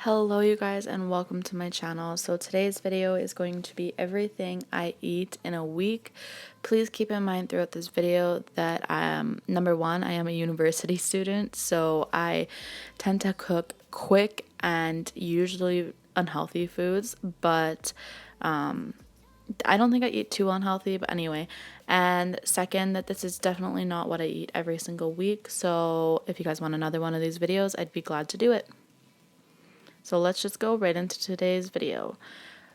Hello you guys and welcome to my channel. So today's video is going to be everything I eat in a week. Please keep in mind throughout this video that number one, I am a university student, so I tend to cook quick and usually unhealthy foods, but I don't think I eat too unhealthy, but anyway. And second, that this is definitely not what I eat every single week, so if you guys want another one of these videos, I'd be glad to do it. So let's just go right into today's video.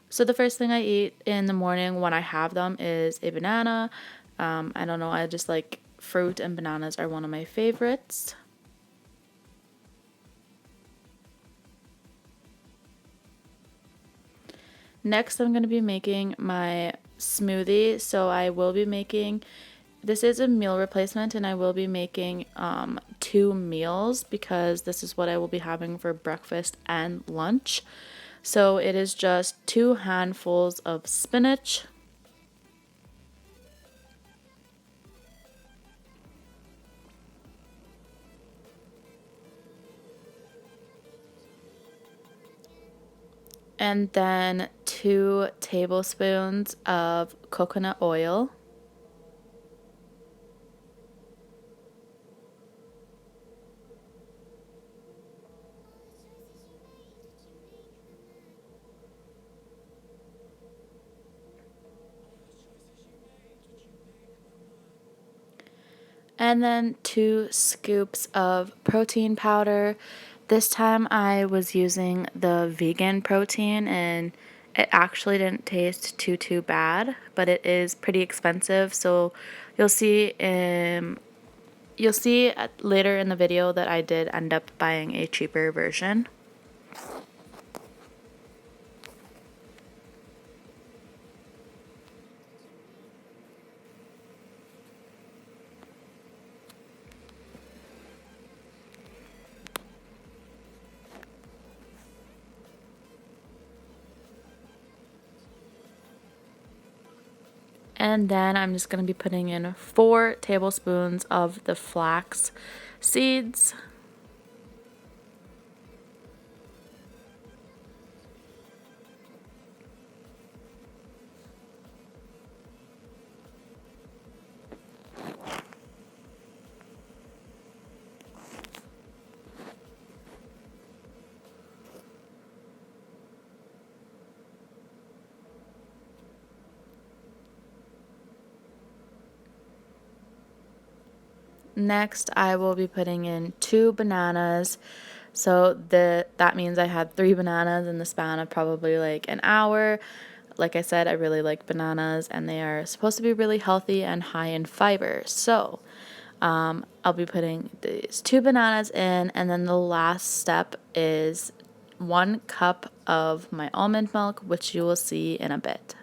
So the first thing I eat in the morning when I have them is a banana. I don't know, I just like fruit, and bananas are one of my favorites. Next, I'm going to be making my smoothie. So I will be making, this is a meal replacement, and I will be making 2 meals because this is what I will be having for breakfast and lunch. So it is just 2 handfuls of spinach, and then 2 tablespoons of coconut oil, and then 2 scoops of protein powder. This time I was using the vegan protein, and it actually didn't taste too bad, but it is pretty expensive, so you'll see later in the video that I did end up buying a cheaper version. And then I'm just going to be putting in 4 tablespoons of the flax seeds. Next, I will be putting in 2 bananas. So that means I had 3 bananas in the span of probably like an hour. Like I said, I really like bananas, and they are supposed to be really healthy and high in fiber. So I'll be putting these 2 bananas in, and then the last step is 1 cup of my almond milk, which you will see in a bit.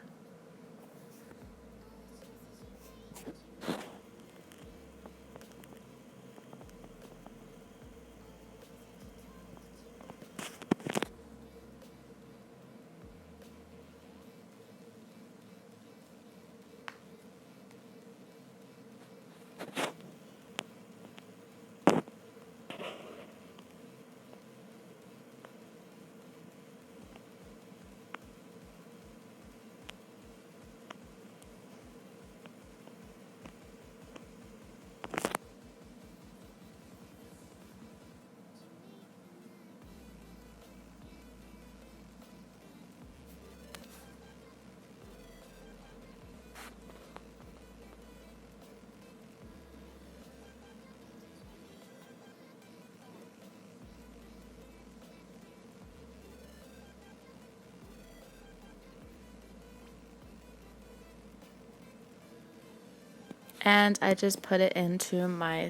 And I just put it into my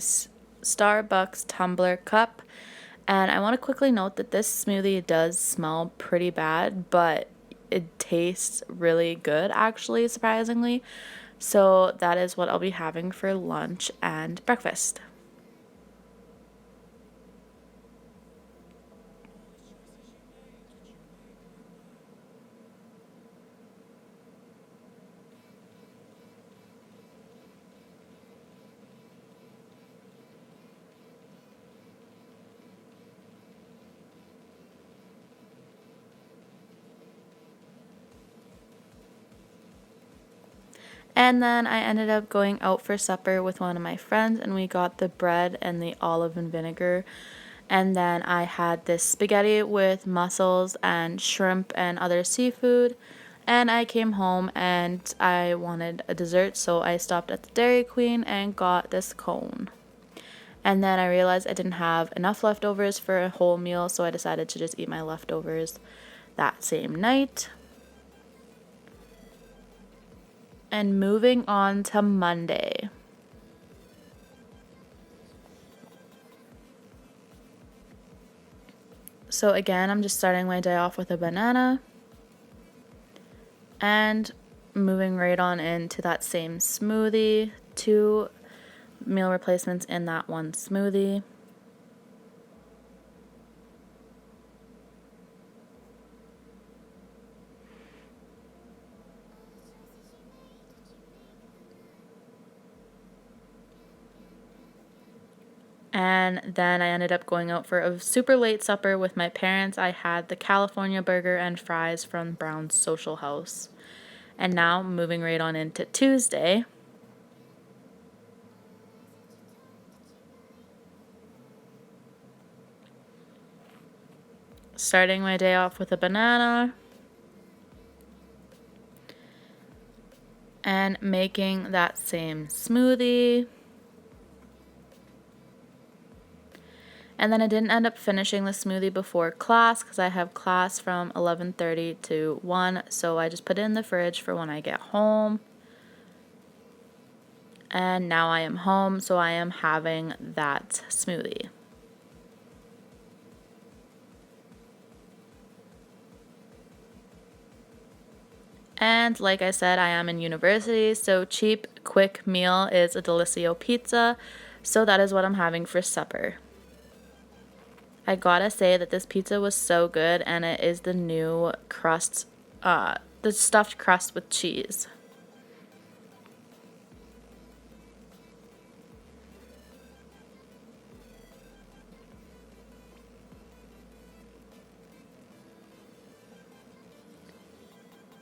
Starbucks tumbler cup. And I want to quickly note that this smoothie does smell pretty bad, but it tastes really good, actually, surprisingly. So that is what I'll be having for lunch and breakfast. And then I ended up going out for supper with one of my friends, and we got the bread and the olive and vinegar. And then I had this spaghetti with mussels and shrimp and other seafood. And I came home and I wanted a dessert, so I stopped at the Dairy Queen and got this cone. And then I realized I didn't have enough leftovers for a whole meal, so I decided to just eat my leftovers that same night. And moving on to Monday. So again, I'm just starting my day off with a banana and moving right on into that same smoothie. 2 meal replacements in that one smoothie. And then I ended up going out for a super late supper with my parents. I had the California burger and fries from Brown's Social House. And now moving right on into Tuesday. Starting my day off with a banana. And making that same smoothie. And then I didn't end up finishing the smoothie before class because I have class from 11:30 to 1. So I just put it in the fridge for when I get home. And now I am home, so I am having that smoothie. And like I said, I am in university, so cheap, quick meal is a Delicio pizza. So that is what I'm having for supper. I gotta say that this pizza was so good, and it is the new crust, the stuffed crust with cheese.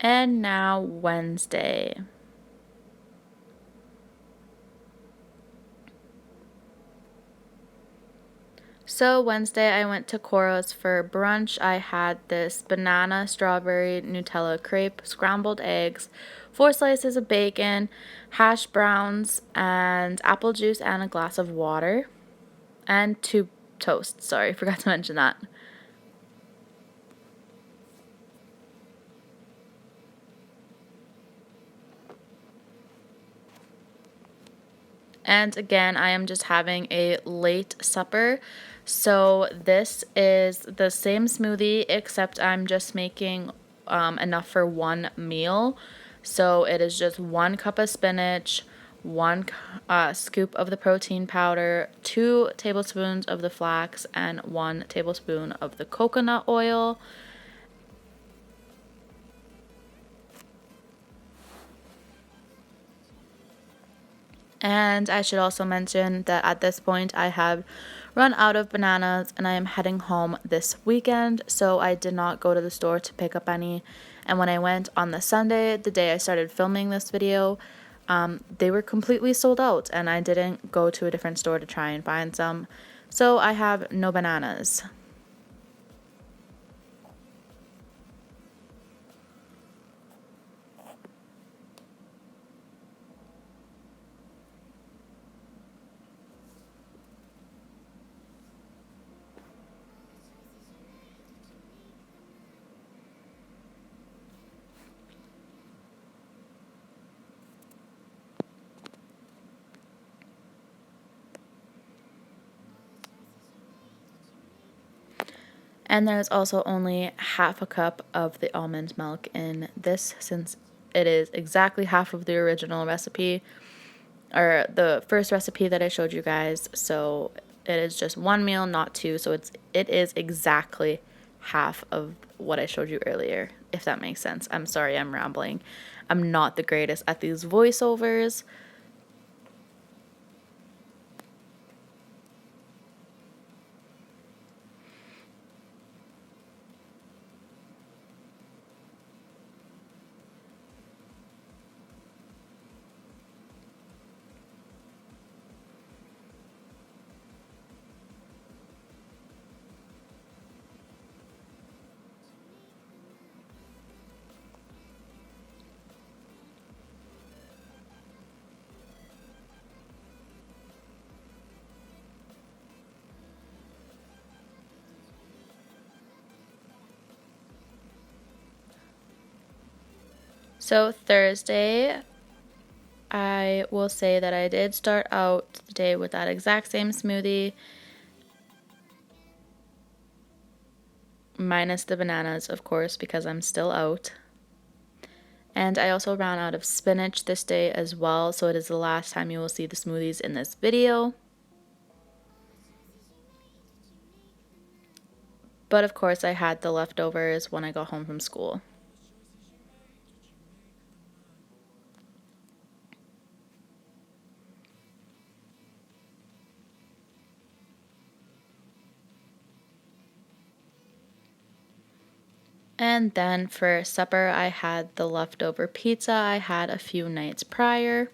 And now Wednesday. So Wednesday I went to Coro's for brunch. I had this banana, strawberry, Nutella crepe, scrambled eggs, 4 slices of bacon, hash browns, and apple juice, and a glass of water. And 2 toasts. Sorry, forgot to mention that. And again, I am just having a late supper. So this is the same smoothie, except I'm just making enough for one meal. So it is just 1 cup of spinach, 1 scoop of the protein powder, 2 tablespoons of the flax, and 1 tablespoon of the coconut oil. And I should also mention that at this point I have run out of bananas and I am heading home this weekend, so I did not go to the store to pick up any. And when I went on the Sunday, the day I started filming this video, they were completely sold out and I didn't go to a different store to try and find some. So I have no bananas. And there's also only half a cup of the almond milk in this, since it is exactly half of the original recipe, or the first recipe that I showed you guys. So it is just 1 meal, not 2. So it is exactly half of what I showed you earlier, if that makes sense. I'm sorry, I'm rambling. I'm not the greatest at these voiceovers. So Thursday, I will say that I did start out the day with that exact same smoothie, minus the bananas, of course, because I'm still out. And I also ran out of spinach this day as well, so it is the last time you will see the smoothies in this video. But of course, I had the leftovers when I got home from school. And then for supper, I had the leftover pizza I had a few nights prior.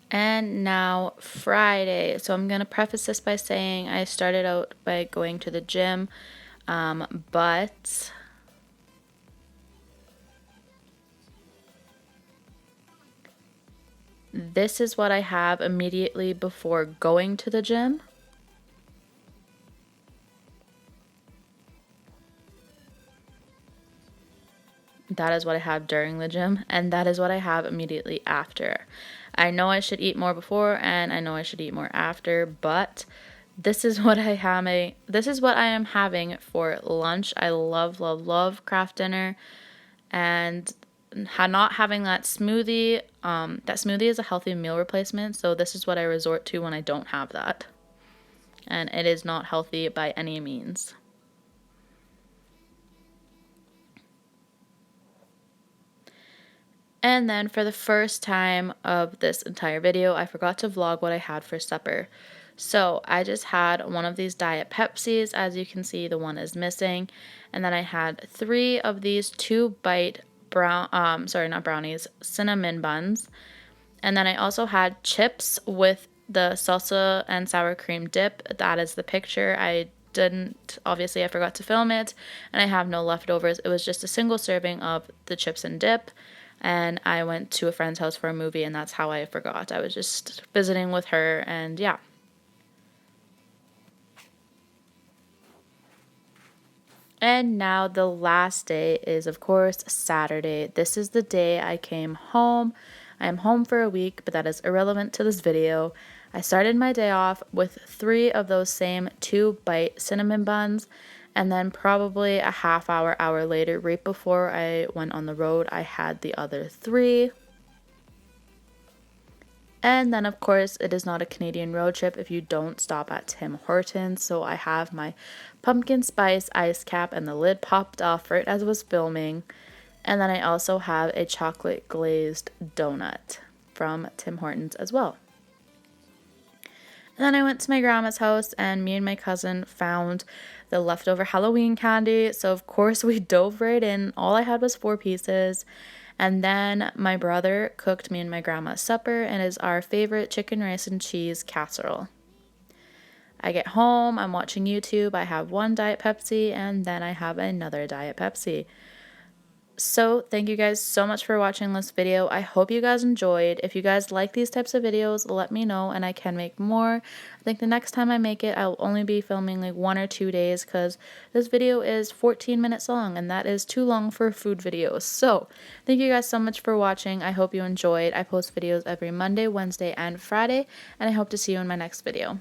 And now Friday. So I'm going to preface this by saying I started out by going to the gym, but this is what I have immediately before going to the gym. That is what I have during the gym, and that is what I have immediately after. I know I should eat more before, and I know I should eat more after, but this is what this is what I am having for lunch. I love, love, love Kraft Dinner, and not having that smoothie. That smoothie is a healthy meal replacement, so this is what I resort to when I don't have that, and it is not healthy by any means. And then for the first time of this entire video, I forgot to vlog what I had for supper. So I just had one of these Diet Pepsis. As you can see, the one is missing. And then I had 3 of these 2-bite cinnamon buns. And then I also had chips with the salsa and sour cream dip. That is the picture. I forgot to film it, and I have no leftovers. It was just a single serving of the chips and dip. And I went to a friend's house for a movie, and that's how I forgot. I was just visiting with her, and yeah. And now the last day is, of course, Saturday. This is the day I came home. I am home for a week, but that is irrelevant to this video. I started my day off with 3 of those same 2-bite cinnamon buns. And then probably a hour later, right before I went on the road, I had the other 3. And then, of course, it is not a Canadian road trip if you don't stop at Tim Hortons. So I have my pumpkin spice ice cap, and the lid popped off right as I was filming. And then I also have a chocolate glazed donut from Tim Hortons as well. And then I went to my grandma's house, and me and my cousin found the leftover Halloween candy. So of course we dove right in. All I had was 4 pieces. And then my brother cooked me and my grandma's supper, and it is our favorite chicken, rice, and cheese casserole. I get home, I'm watching YouTube. I have 1 Diet Pepsi, and then I have another Diet Pepsi. So thank you guys so much for watching this video. I hope you guys enjoyed. If you guys like these types of videos, let me know and I can make more. I think the next time I make it, I'll only be filming like 1 or 2 days because this video is 14 minutes long, and that is too long for food videos. So thank you guys so much for watching. I hope you enjoyed. I post videos every Monday, Wednesday, and Friday, and I hope to see you in my next video.